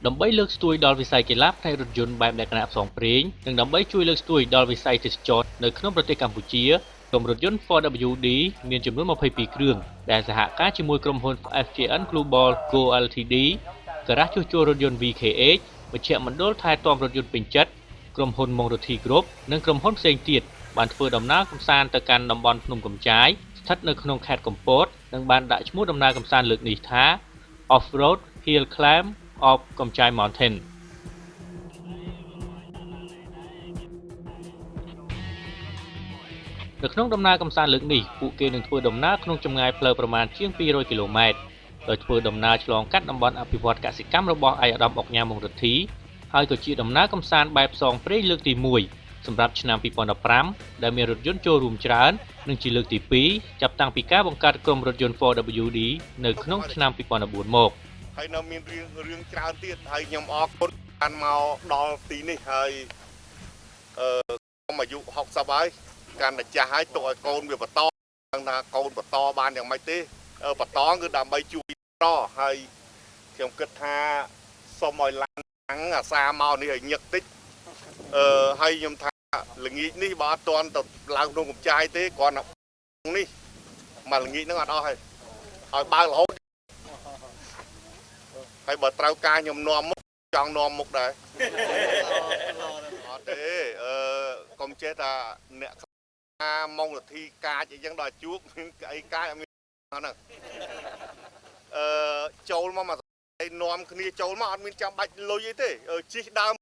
ដើម្បីលើកស្ទួយដល់វិស័យកីឡាផ្នែករថយន្តបែបលក្ខណៈផ្សងព្រេងនិងដើម្បីជួយលើកស្ទួយដល់វិស័យទេសចរណ៍នៅក្នុងប្រទេសកម្ពុជាក្រុមរថយន្ត 4WD មានចំនួន22គ្រឿងដែលសហការជាមួយក្រុមហ៊ុន FJN Global Go Ltd ការ៉ាសជួសជុលរថយន្ត VKH មជ្ឈមណ្ឌលថែទាំរថយន្តពេញចិត្តក្រុមហ៊ុន Monrothi Group និងក្រុមហ៊ុនផ្សេងទៀតបានធ្វើដំណើរកម្សាន្តទៅកាន់តំបន់ភ្នំកំចាយស្ថិតនៅក្នុងខេត្តកំពតនិងបានដាក់ឈ្មោះដំណើរកម្សាន្តលើកនេះថា Off-road Hill Climb of កំចាយ Mountain នៅក្នុងដំណើរកម្សាន្តលើកនេះពួកគេនឹងធ្វើដំណើរក្នុងចម្ងាយផ្លូវប្រមាណជាង200គីឡូម៉ែត្រដោយធ្វើដំណើរឆ្លងកាត់តំបន់អភិវឌ្ឍកសិកម្មរបស់ឯកឧត្តមអុកញ៉ា មុងរទ្ធីហើយក៏ជាដំណើរកម្សាន្តបែបផ្សងព្រេងលើកទី1សម្រាប់ឆ្នាំ2015ដែលមានរថយន្តចូលរួមច្រើននិងជាលើកទី2ចាប់តាំងពីការបង្កើតក្រុមរថយន្ត 4WD នៅក្នុងឆ្នាំ2014មកហើយនៅមានរឿងច្រើនទៀតហើយខ្ញុំអរគុណបានមកដល់ទីនេះហើយខ្ញុំអាយុ60ហើយកាន់តែចាស់ហើយទុកឲ្យកូនវាបន្តដឹងថាកូនបន្តបានយ៉ាងម៉េចទេបន្តគឺដើម្បីជួយតហើយខ្ញុំគិតថាសូមឲ្យឡើងអាសាមកនេះឲ្យញឹកតិចហើយខ្ញុំថាល្ងាចនេះបើអត់ទាន់ទៅឡើងក្នុងកំចាយទេគ្រាន់តែនេះមកល្ងាចហ្នឹងអត់អស់ហើយឲ្យបើករហូតហើយបើត្រូវការខ្ញុំនាំមុខចង់នាំមុខដែរអត់ទេកុំចេះថាអ្នកម៉ងលទ្ធីកាចអីចឹងដល់ជួបមានអីកាចអត់មានហ្នឹងចូលមកនាំគ្នាចូលមកអត់មានចាំបាច់លុយអីទេជិះដើម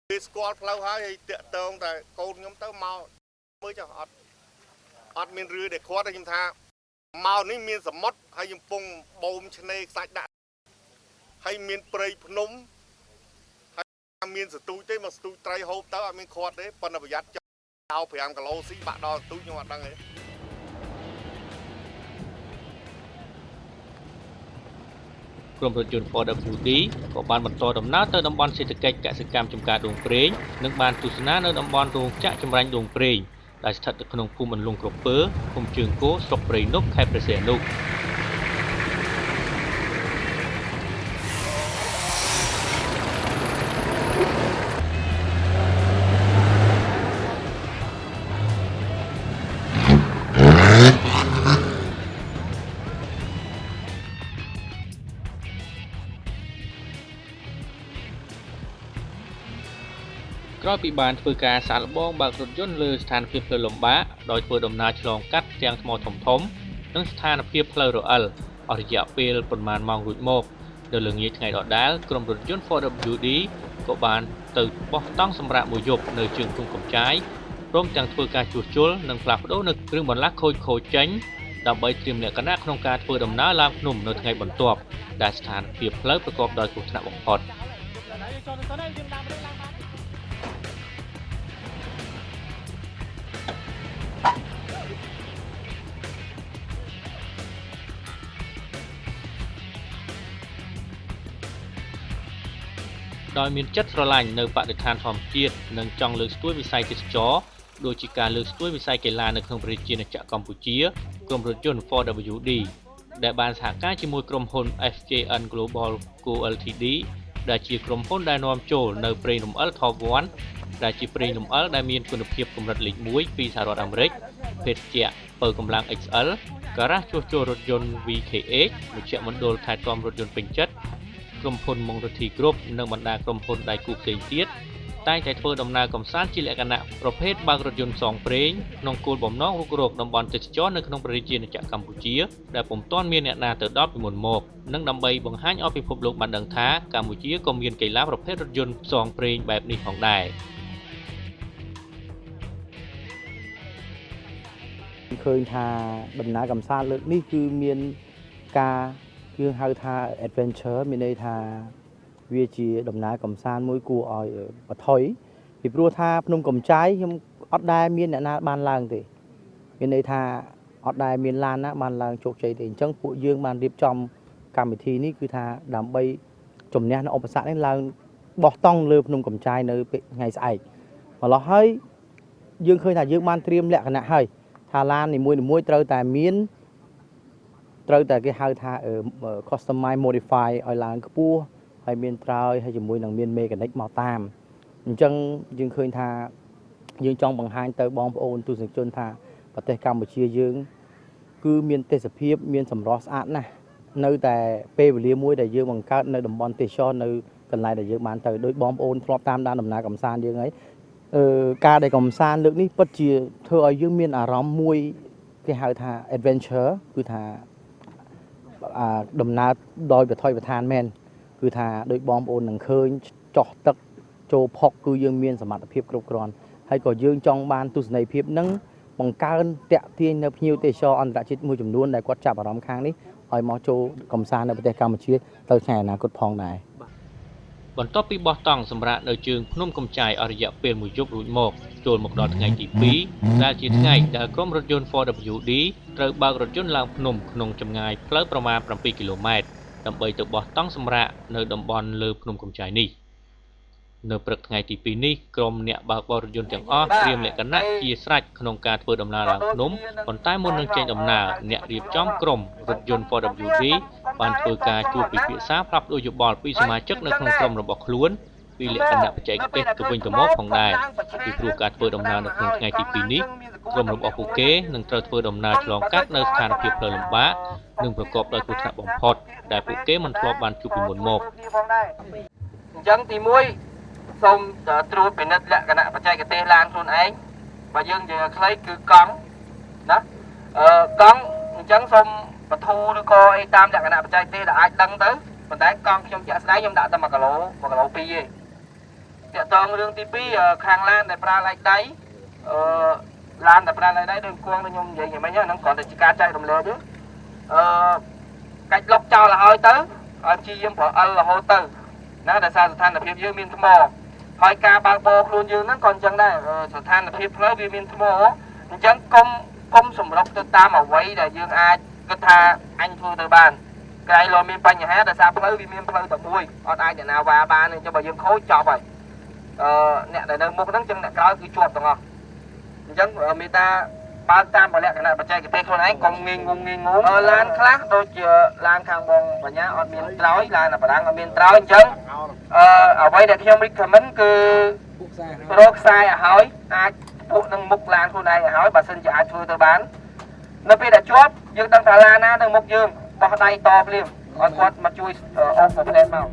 គេស្គាល់ផ្លូវហើយតាក់តងតែកូនខ្ញុំទៅមកមើលចុះអត់មានរឿដែលខាត់ទេខ្ញុំថាមកនេះមានសមុទ្រហើយខ្ញុំពងបូមឆ្នេរខ្សាច់ដាក់ហើយមានព្រៃភ្នំហើយមានសទូចទេមកសទូចត្រីហូបទៅអត់មានខាត់ទេប៉ុន្តែប្រយ័ត្នចោល5គីឡូស៊ីបាក់ដល់សទូចខ្ញុំអត់ដឹងទេក្រុមរថយន្ត 4WD ក៏បានបន្តដំណើរទៅតំបន់សេដ្ឋកិច្ចកសិកម្មចំការដូងប្រេងនិងបានទស្សនានៅតំបន់រោងចក្រចម្រាញ់ដូងប្រេងដែលស្ថិតនៅក្នុងភូមិអន្លង់ក្រពើភូមិជើងគោស្រុកព្រៃនប់ខេត្តព្រះសីហនុក្រោយពីបានធ្វើការសាកល្បងបើករថយន្តលើស្ថានភាពផ្លូវលំបាកដោយធ្វើដំណើរឆ្លងកាត់ផ្ទាំងថ្មធំៗនិងស្ថានភាពផ្លូវរអិលអស់រយៈពេលប្រមាណម៉ោងរួចមកនៅល្ងាចថ្ងៃដដែលក្រុមរថយន្ត 4WD ក៏បានទៅបោះតង់សម្រាប់មួយយប់នៅជើងភ្នំកំចាយព្រមទាំងធ្វើការជួសជុលនិងផ្លាស់ប្ដូរនៅគ្រឿងបន្លាស់ខូចចេញដើម្បីត្រៀមលក្ខណៈក្នុងការធ្វើដំណើរឡើងភ្នំនៅថ្ងៃបន្ទាប់ដែលស្ថានភាពផ្លូវប្រកបដោយគ្រោះថ្នាក់បំផុតដោយមានចិត្តស្រឡាញ់នៅបរិស្ថានធម្មជាតិនិងចង់លើកស្ទួយវិស័យទេសចរណ៍ដូចជាការលើកស្ទួយវិស័យកីឡានៅក្នុងប្រជាជាតិកម្ពុជាក្រុមរថយន្ត 4WD ដែលបានសហការជាមួយក្រុមហ៊ុន FJN Global Go Ltd ដែលជាក្រុមហ៊ុនដែលនាំចូលនៅប្រេងលំអិល Top 1ដែលជាប្រេងលំអិលដែលមានគុណភាពកម្រិតលេខ1ពីសហរដ្ឋអាមេរិកភេសជ្ជៈពៅកម្លាំង XL ការ៉ាសជួសជុលរថយន្ត VKH មជ្ឈមណ្ឌលថែទាំរថយន្តពេញចិត្តក្រុមហ៊ុន Monrothi Group និងបណ្ដាក្រុមហ៊ុនដៃគូផ្សេងទៀតតែងតែធ្វើដំណើរកម្សាន្តជាលក្ខណៈប្រភេទបើករថយន្តផ្សងព្រេងក្នុងគោលបំណងរុករកតំបន់ទេសចរណ៍នៅក្នុងប្រជាជាតិកម្ពុជាដែលពុំទាន់មានអ្នកណាទៅដល់ពីមុនមកនិងដើម្បីបង្ហាញឲ្យពិភពលោកបានដឹងថាកម្ពុជាក៏មានកីឡាប្រភេទរថយន្តផ្សងព្រេងបែបនេះផងដែរឃើញថាដំណើរកម្សាន្តលើកនេះគឺមានការគឺហៅថា adventure មានន័យថាវាជាដំណើរកម្សាន្តមួយគួរឲ្យបថុយពីព្រោះថាភ្នំកំចាយខ្ញុំអត់ដែលមានអ្នកណាបានឡើងទេមានន័យថាអត់ដែលមានឡានណាបានឡើងជោគជ័យទេអញ្ចឹងពួកយើងបានរៀបចំកម្មវិធីនេះគឺថាដើម្បីជំនះនៅឧបសគ្គនេះឡើងបោះតង់លើភ្នំកំចាយនៅថ្ងៃស្អែកម្ល៉េះហើយយើងឃើញថាយើងបានត្រៀមលក្ខណៈហើយថាឡាននីមួយៗត្រូវតែគេហៅថា customize modify ឲ្យឡើងខ្ពស់ហ ហើយមានត្រើយហើយជាមួយនឹងមានមេកានិកមកតាមអញ្ចឹងយើងឃើញថាយើងចង់បង្ហាញទៅបងប្អូនទស្សនិកជនថាប្រទេសកម្ពុជាយើងគឺមានទេសភាពមានសម្រស់ស្អាតណាស់នៅតែពេលវេលាមួយដែលយើងបង្កើតនៅតំបន់ទេសចរនៅកន្លែងដែលយើងបានទៅដោយបងប្អូនធ្លាប់តាមដានដំណើរកំសាន្តយើងហើយការដែលកំសាន្តលើកនេះពិតជាធ្វើឲ្យយើងមានអារម្មណ៍មួយគេហៅថា adventure គឺថាដំណើរដោយបថុយបឋានមែនគឺថាដោយបងប្អូននឹងឃើញចោះទឹកចូលផុកគឺយើងមានសមត្ថភាពគ្រប់គ្រាន់ហើយក៏យើងចង់បានទស្សនីយភាពនឹងបង្កើនតាក់ទាញនៅភ្ញៀវទេសចរអន្តរជាតិមួយចំនួនដែលគាត់ចាប់អារម្មណ៍ខាងនេះឲ្យមកចូលកំសាន្តនៅប្រទេសកម្ពុជាទៅថ្ងៃអនាគតផងដែរបន្ទាប់ពីបោះតង់សម្រាប់នៅជើងភ្នំកំចាយអស់រយៈពេលមួយយប់រួចមកចូលមកដល់ថ្ងៃទី2ដែលជាថ្ងៃដែលក្រុមរថយន្ត 4WD ត្រូវបើករថយន្តឡើងភ្នំក្នុងចម្ងាយផ្លូវប្រមាណ7គីឡូម៉ែត្រដើម្បីទៅបោះតង់សម្រាប់នៅតំបន់លើភ្នំកំចាយនេះនៅព្រឹកថ្ងៃទី2នេះក្រុមអ្នកបើកបររថយន្តទាំងអស់ត្រៀមលក្ខណៈជាស្រេចក្នុងការធ្វើដំណើរឡើងភ្នំប៉ុន្តែមុននឹងចេញដំណើរអ្នករៀបចំក្រុមរថយន្ត 4WD បានធ្វើការជួបពិភាក្សាផ្លាស់ប្ដូរយោបល់ពីសមាជិកនៅក្នុងក្រុមរបស់ខ្លួនពីលក្ខណៈបច្ចេកទេសទៅវិញទៅមកផងដែរពីព្រោះការធ្វើដំណើរនៅក្នុងថ្ងៃទី2នេះក្រុមរបស់ពួកគេនឹងត្រូវធ្វើដំណើរឆ្លងកាត់នៅស្ថានភាពផ្លូវលំបាកនិងប្រកបដោយគ្រោះថ្នាក់បំផុតដែលពួកគេមិនធ្លាប់បានជួបពីមុនមកអញ្ចឹងទី1សូមត្រួតពិនិត្យលក្ខណៈបច្ចេកទេសឡានខ្លួនឯងបើយើងនិយាយខ្លីគឺកង់ណាកង់អញ្ចឹងសូមបធូរឬក៏អីតាមលក្ខណៈបច្ចេកទេសដែលអាចដឹងទៅប៉ុន្តែកង់ខ្ញុំជាក់ស្ដែងខ្ញុំដាក់តែ1គីឡូ2ទេតាក់ទងរឿងទី2ខាងឡានដែលប្រើឡែកដៃឡានដែលប្រើឡែកដៃដូចគួងដូចខ្ញុំនិយាយមិញហ្នឹងគ្រាន់តែជាការចែករំលែកទេកាច់លុបចោលឲ្យទៅឲ្យព្យាយាមប្រើអិលរហូតទៅណាដោយសារស្ថានភាពយើងមានថ្មហើយការបើកបរខ្លួនយើងហ្នឹងក៏អញ្ចឹងដែរស្ថានភាពផ្លូវវាមានថ្មអញ្ចឹងកុំសម្រុកទៅតាមអ្វីដែលយើងអាចគិតថាអញធ្វើទៅបានក្រែងលោមានបញ្ហាដោយសារផ្លូវវាមានផ្លូវតែមួយអត់អាចអ្នកណាវ៉ាបានអញ្ចឹងបើយើងខូចចប់ហើយអ្នកដែលនៅមុខហ្នឹងអញ្ចឹងអ្នកក្រោយគឺជាប់ទាំងអស់អញ្ចឹងមេតាបើកតាមលក្ខណៈបច្ចេកទេសខ្លួនឯងកុំងាយងងឡានខ្លះដូចជាឡានខាងបងបញ្ញាអត់មានត្រើយឡានបារាំងអត់មានត្រើយអញ្ចឹងអ្វីដែលខ្ញុំ recommend គឺរកខ្សែឲ្យហើយអាចពួកនឹងមុខឡានខ្លួនឯងឲ្យហើយបើសិនជាអាចធ្វើទៅបាននៅពេលដែលជាប់យើងដឹងថាឡានណានៅមុខយើងបោះដៃតភ្លាមឲ្យគាត់មកជួយអូសផ្លែមក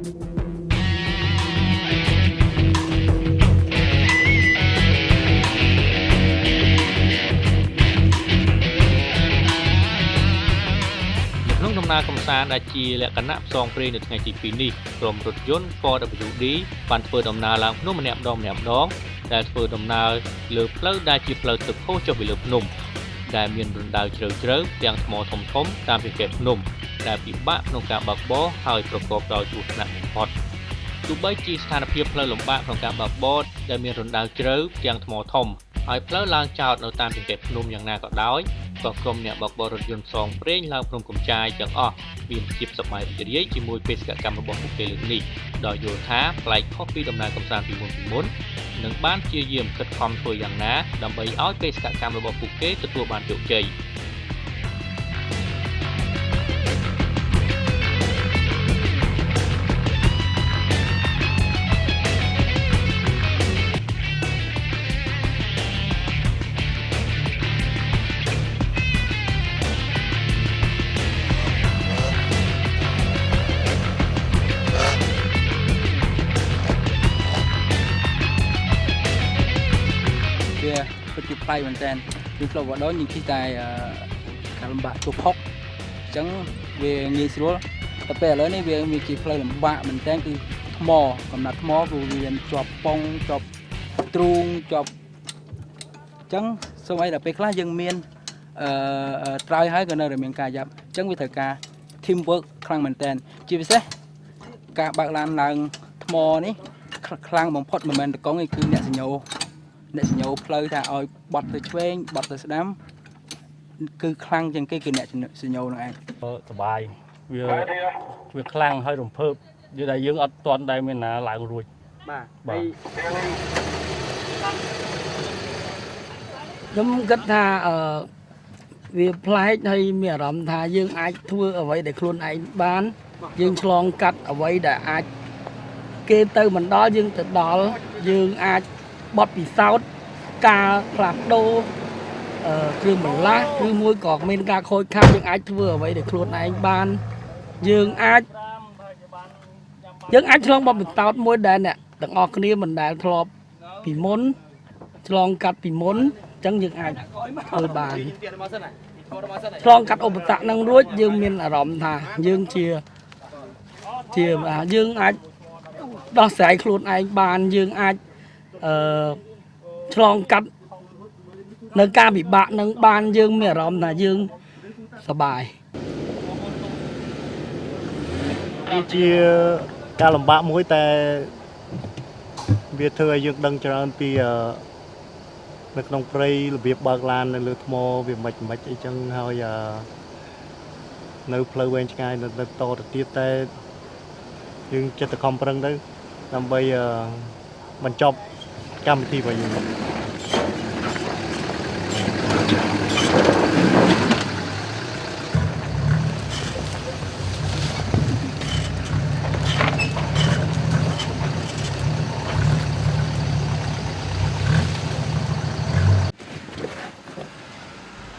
ក្នុងដំណើរកំសាន្តដែលជាលក្ខណៈផ្សងព្រេងនៅថ្ងៃទី2នេះក្រុមរថយន្ត 4WD បានធ្វើដំណើរឡើងភ្នំម្នាក់ម្ដងដែលធ្វើដំណើរលើផ្លូវដែលជាផ្លូវទឹកហូរចុះពីលើភ្នំដែលមានរណ្ដៅជ្រៅទាំងថ្មធំតាមពីកែភ្នំដែលពិបាកក្នុងការបើកបរហើយប្រកបដោយគ្រោះថ្នាក់បំផុតទោះបីជាស្ថានភាពផ្លូវលំបាកក្នុងការបើកបរដែលមានរណ្ដៅជ្រៅទាំងថ្មធំហើយផ្លូវឡើងចោតនៅតាមពីកែភ្នំយ៉ាងណាក៏ដោយក៏ក្រុមអ្នកបើកបររថយន្តផ្សងព្រេងឡើងភ្នំកំចាយទាំងអស់មានភាពសប្បាយរីករាយជាមួយបេសកកម្មរបស់ពួកគេលើកនេះដោយយល់ថាប្លែកខុសពីដំណើរកម្សាន្តពីមុននិងបានព្យាយាមខិតខំធ្វើយ៉ាងណាដើម្បីឲ្យបេសកកម្មរបស់ពួកគេទទួលបានជោគជ័យពិតជាប្លែកមែនតើយើងធ្លាប់មកដល់យើងជិះតែការលំបាកជួបផុកអញ្ចឹងវាងាយស្រួលតែពេលឥឡូវនេះវាមានជាផ្លូវលំបាកមែនតើគឺថ្មកំណត់ថ្មព្រោះវាជាប់ប៉ុងជាប់ទ្រូងជាប់អញ្ចឹងសូម្បីតែពេលខ្លះយើងមានត្រើយហើយក៏នៅតែមានការយ៉ាប់អញ្ចឹងវាត្រូវការ team work ខ្លាំងមែនតើជាពិសេសការបើកឡានឡើងថ្មនេះខ្លាំងបំផុតមិនមែនតកង់ទេគឺអ្នកសញ្ញោផ្លូវថាឲ្យបត់ទៅឆ្វេងបត់ទៅស្ដាំគឺខ្លាំងជាងគេគឺអ្នកសញ្ញោនឹងឯងសបាយវាខ្លាំងហើយរំភើបនិយាយថាយើងអត់ទាន់ដែលមានណាឡើងរួចបាទខ្ញុំគិតថាវាប្លែកហើយមានអារម្មណ៍ថាយើងអាចធ្វើអ្វីដែលខ្លួនឯងបានយើងឆ្លងកាត់អ្វីដែលអាច គេទៅមិនដល់យើងទៅដល់យើងអាចបត់ពិសោធន៍ការផ្លាស់ប្ដូរគ្រឿងបន្លាស់ឬមួយក៏មានការខូចខាតយើងអាចធ្វើអ្វីដែលខ្លួនឯងបានយើងអាចឆ្លងបត់ពិសោធន៍មួយដែលអ្នកទាំងអស់គ្នាមិនដែលធ្លាប់ពីមុនឆ្លងកាត់ពីមុនអញ្ចឹងយើងអាចធ្វើបានឆ្លងកាត់ឧបសគ្គនឹងរួចយើងមានអារម្មណ៍ថាយើងជាយើងអាចដោះស្រាយខ្លួនឯងបានយើងអាចឆ្លងកាត់នៅការពិបាកនឹងបានយើងមានអារម្មណ៍ថាយើងសប្បាយ ជាការលំបាកមួយតែវាធ្វើឲ្យយើងដឹងច្រើនពីនៅក្នុងព្រៃរបៀបបើកឡាននៅលើថ្មវាមិនអីចឹងហើយនៅផ្លូវវែងឆ្ងាយនៅតទៅទៀតតែយើងចិត្តតែខំប្រឹងទៅដើម្បីបញ្ចប់កម្មវិធីរបស់យើង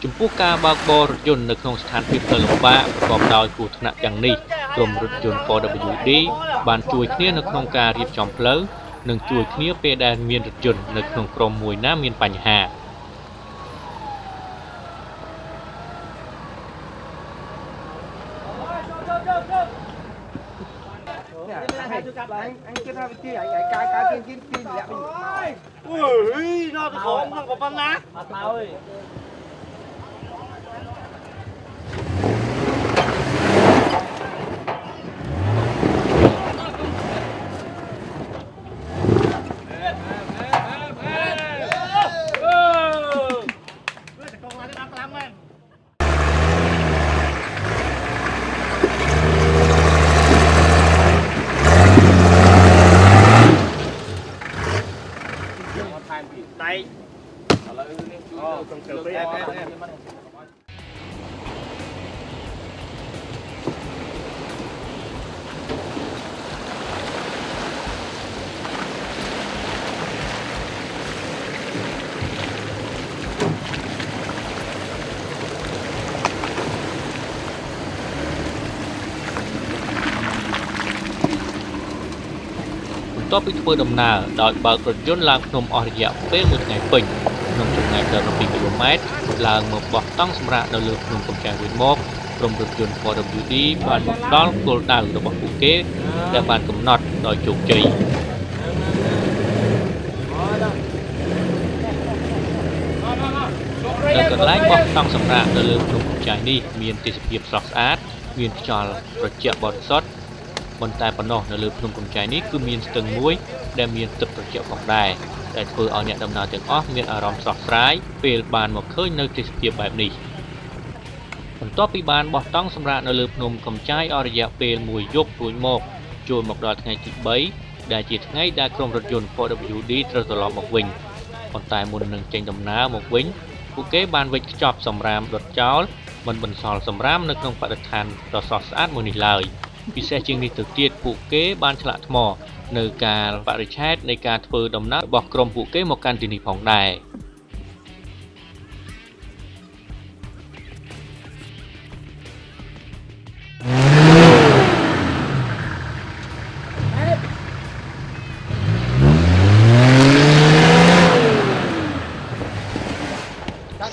ចំពោះការបើកបររថយន្តនៅក្នុងស្ថានភាពលំបាកប្រកបដោយគ្រោះថ្នាក់ទាំងនេះក្រុមរថយន្ត 4WD បានជួយគ្នានៅក្នុងការរៀបចំផ្លូវនិងជួយគ្នាពេលដែលមានរថយន្តនៅក្នុងក្រុមមួយណាមានបញ្ហា បន្ទាប់ពីធ្វើដំណើរដោយបើករថយន្តឡើងភ្នំអស់រយៈពេលមួយថ្ងៃពេញក្នុងចម្ងាយ12គីឡូម៉ែត្រឡើងមកបោះតង់សម្រាប់នៅលើភ្នំកំចាស់វិញមកក្រុមរថយន្ត 4WD បានមកដល់គោលដៅរបស់ពួកគេដែលបានកំណត់ដោយជោគជ័យនៅកន្លែងបោះតង់សម្រាប់នៅលើភ្នំកំចាស់នេះមានទេសភាពស្រស់ស្អាតមានខ្យល់ត្រជាក់បរិសុទ្ធ ប៉ុន្តែប៉ុណ្ណោះនៅលើភ្នំកំចាយនេះគឺមានស្ទឹងមួយដែលមានទឹកត្រជាក់ផងដែរដែលធ្វើឲ្យអ្នកដំណើរទាំងអស់មានអារម្មណ៍ស្រស់ស្រាយពេលបានមកឃើញនៅទេសភាពបែបនេះបន្ទាប់ពីបានបោះតង់សម្រាប់នៅលើភ្នំកំចាយអស់រយៈពេលមួយយប់រួចមកចូលមកដល់ថ្ងៃទី3ដែលជាថ្ងៃដែលក្រុមរថយន្ត 4WD ត្រូវត្រឡប់មកវិញប៉ុន្តែមុននឹងចេញដំណើរមកវិញពួកគេបានវេចខ្ចប់សម្រាមដុតចោលមិនបន្សល់សម្រាមនៅក្នុងបរិស្ថានដ៏ស្រស់ស្អាតមួយនេះឡើយ ពិសេសជាងនេះទៅទៀតពួកគេបានឆ្លាក់ថ្មនៅកាលបរិច្ឆេទនៃការធ្វើដំណើររបស់ក្រុមពួកគេមកកាន់ទីនេះផងដែរ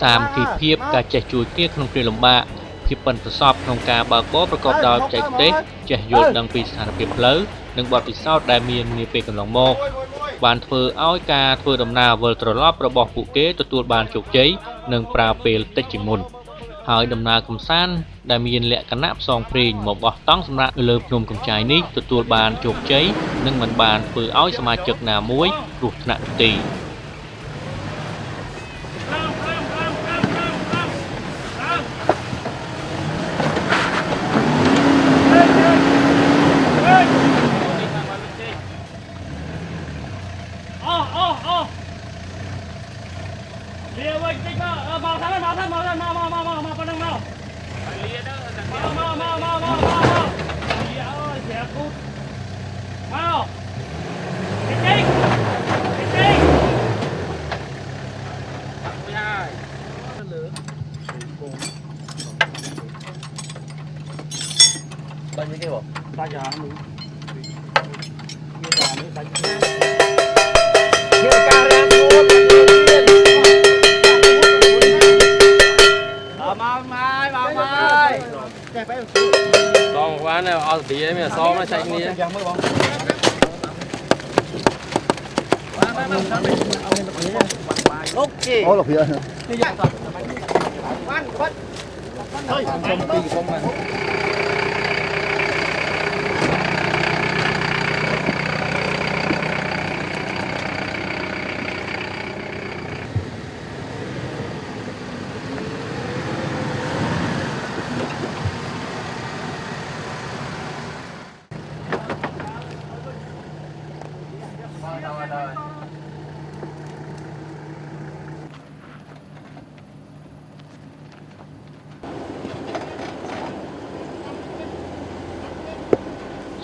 សាមគ្គីភាពការចេះជួយគ្នាក្នុងគ្រាលំបាកភាពប៉ិនប្រសប់ក្នុងការបើកបរប្រកបដោយបច្ចេកទេសចេះយល់ដឹងពីស្ថានភាពផ្លូវនិងបទពិសោធន៍ដែលមាននាពេលកន្លងមកបានធ្វើឲ្យការធ្វើដំណើរវិលត្រឡប់របស់ពួកគេទទួលបានជោគជ័យនិងប្រើពេលតិចជាងមុនហើយដំណើរកម្សាន្តដែលមានលក្ខណៈផ្សងព្រេងមកបោះតង់សម្រាប់នៅលើភ្នំកំចាយនេះទទួលបានជោគជ័យនិងមិនបានធ្វើឲ្យសមាជិកណាមួយគ្រោះថ្នាក់ទេ អ Đây như thế bộ. Ta giờ mình Xong quán này ở tí ấy mà so nó chạy đi. Ok. Ô là phía.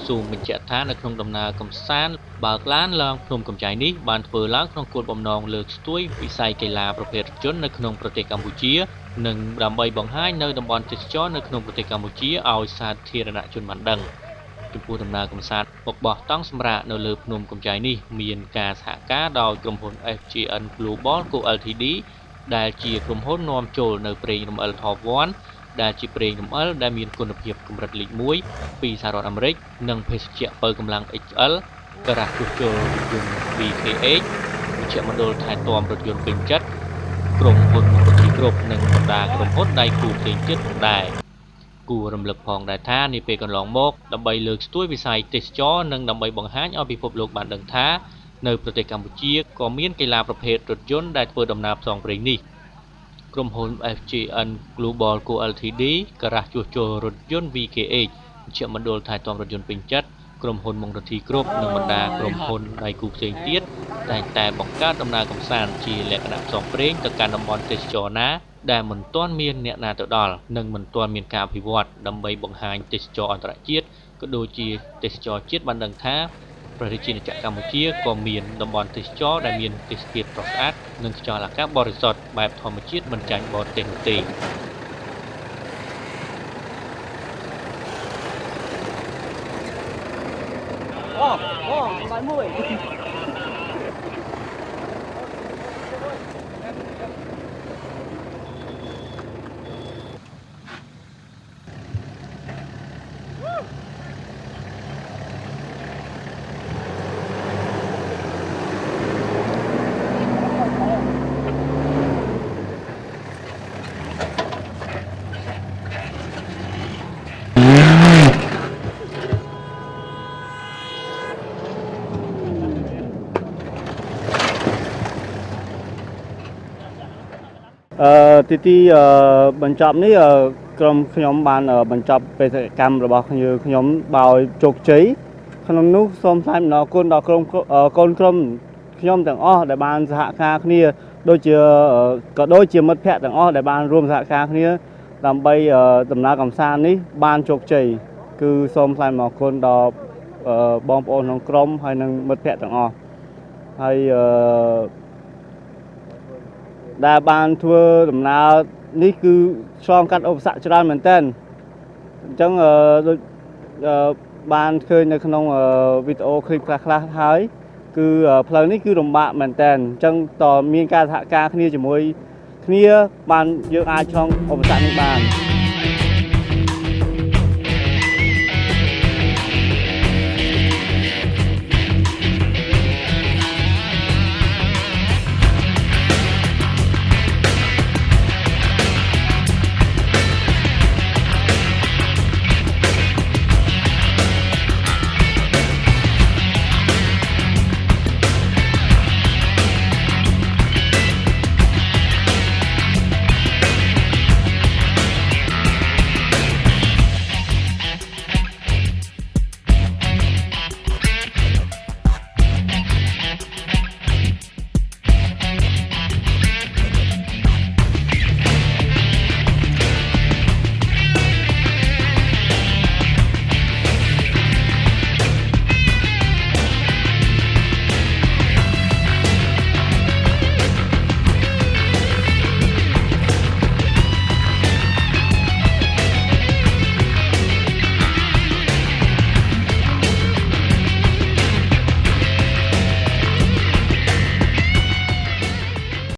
Dù mình chạy tháនៅក្នុងដំណើរកំសាន្តបើកឡានឡើងភ្នំកំចៃនេះបានធ្វើឡើងក្នុងគោលបំណងលើកស្ទួយវិស័យកីឡាប្រភេទរថយន្តនៅក្នុងប្រទេសកម្ពុជានិងដើម្បីបង្ហាញនៅតំបន់ទេសចរនៅក្នុងប្រទេសកម្ពុជាឲ្យសាធារណជនបានដឹងចំពោះដំណើរកំសាន្តរបស់តង់សម្រាប់នៅលើភ្នំកំចៃនេះមានការសហការដោយក្រុមហ៊ុន FGN Global Co Ltd ដែលជាក្រុមហ៊ុននាំចូលនៅប្រេងរំអិលថបវ័នដែលជាប្រេងរំអិលដែលមានគុណភាពកម្រិតលេខ1ពីសហរដ្ឋអាមេរិកនិងភេសជ្ជៈបើកម្លាំង XL ការ៉ាជួសជុលយន្ត VKH វិជ្ជមណ្ឌលថែទាំរថយន្តពេញចិត្តក្រុមហ៊ុនរថយន្តគ្រប់និងបណ្ដាក្រុមហ៊ុនដៃគូផ្សេងទៀតផងដែរគួររំលឹកផងដែរថានាពេលកន្លងមកដើម្បីលើកស្ទួយវិស័យទេសចរនិងដើម្បីបង្ហាញឲ្យពិភពលោកបានដឹងថានៅប្រទេសកម្ពុជាក៏មានកីឡាប្រភេទរថយន្តដែលធ្វើដំណើរផ្សងព្រេងនេះក្រុមហ៊ុន FGN Global Co Ltd ការ៉ាជួសជុលរថយន្ត VKH វិជ្ជមណ្ឌលថែទាំរថយន្តពេញចិត្តក្រុមហ៊ុនមង្ឃរទ្ធីគ្រប់និងបណ្ដាក្រុមហ៊ុនដៃគូផ្សេងទៀតតែបង្កើតដំណើរកម្សាន្តជាលក្ខណៈផ្សងព្រេងទៅកាន់តំបន់ទេសចរណាដែលមិនទាន់មានអ្នកណាទៅដល់និងមិនទាន់មានការអភិវឌ្ឍដើម្បីបង្ហាញទេសចរអន្តរជាតិក៏ដូចជាទេសចរជាតិបានដឹងថាប្រទេសជាតិកម្ពុជាក៏មានតំបន់ទេសចរដែលមានទេសភាពស្រស់ស្អាតនិងខ្យល់អាកាសបរិសុទ្ធបែបធម្មជាតិមិនចាញ់បរទេសនោះទេ Bài mũi. Tíបញ្ចប់នេះក្រុមខ្ញុំបានបញ្ចប់បេសកកម្មរបស់ខ្ញុំដោយជោគជ័យក្នុងនោះសូមថ្លែងអំណរគុណដល់ក្រុមកូនក្រុមខ្ញុំទាំងអស់ដែលបានសហការគ្នាដូចជាក៏ដូចជាមិត្តភ័ក្តិទាំងអស់ដែលបានរួមសហការគ្នាដើម្បីដំណើរកម្សាន្តនេះបានជោគជ័យគឺសូមថ្លែងអំណរគុណដល់បងប្អូនក្នុងក្រុមហើយនិងមិត្តភ័ក្តិទាំងអស់ហើយដែលបានធ្វើដំណើរនេះគឺឆ្លងកាត់ឧបសគ្គច្រើនមែនទែនអញ្ចឹងដូចបានឃើញនៅក្នុងវីដេអូឃើញខ្លះៗហើយគឺផ្លូវនេះគឺលំបាកមែនទែនអញ្ចឹងតមានការសហការគ្នាជាមួយគ្នាបានយើងអាចឆ្លងឧបសគ្គនេះបាន